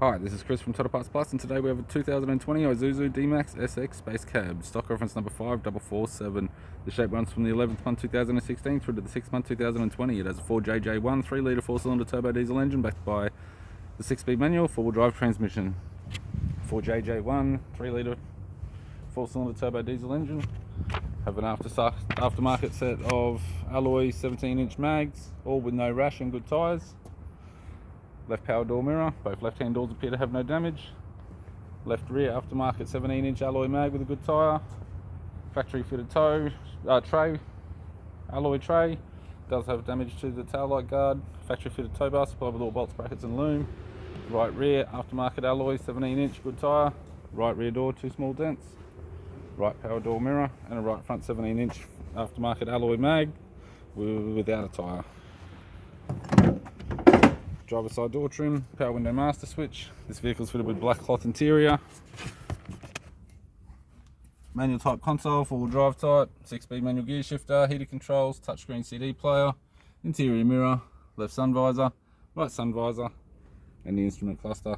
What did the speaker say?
Hi, this is Chris from Total Parts Plus, and today we have a 2020 Isuzu D-Max SX space cab, stock reference number 5447. The shape runs from the 11th month 2016 through to the 6th month 2020. It has a 4JJ1 3-litre 4-cylinder turbo diesel engine backed by the 6-speed manual 4-wheel drive transmission. 4JJ1 3-litre 4-cylinder turbo diesel engine. Have an aftermarket set of alloy 17-inch mags, all with no rash and good tyres. Left power door mirror, both left hand doors appear to have no damage. Left rear aftermarket 17-inch alloy mag with a good tyre. Factory fitted tray, alloy tray. Does have damage to the taillight guard. Factory fitted tow bar supplied with all bolts, brackets and loom. Right rear aftermarket alloy 17-inch good tyre. Right rear door 2 small dents. Right power door mirror and a right front 17-inch aftermarket alloy mag without a tyre. Driver side door trim, power window master switch. This vehicle is fitted with black cloth interior. Manual type console, 4-wheel drive type, 6-speed manual gear shifter, heated controls, touchscreen CD player, interior mirror, left sun visor, right sun visor, and the instrument cluster.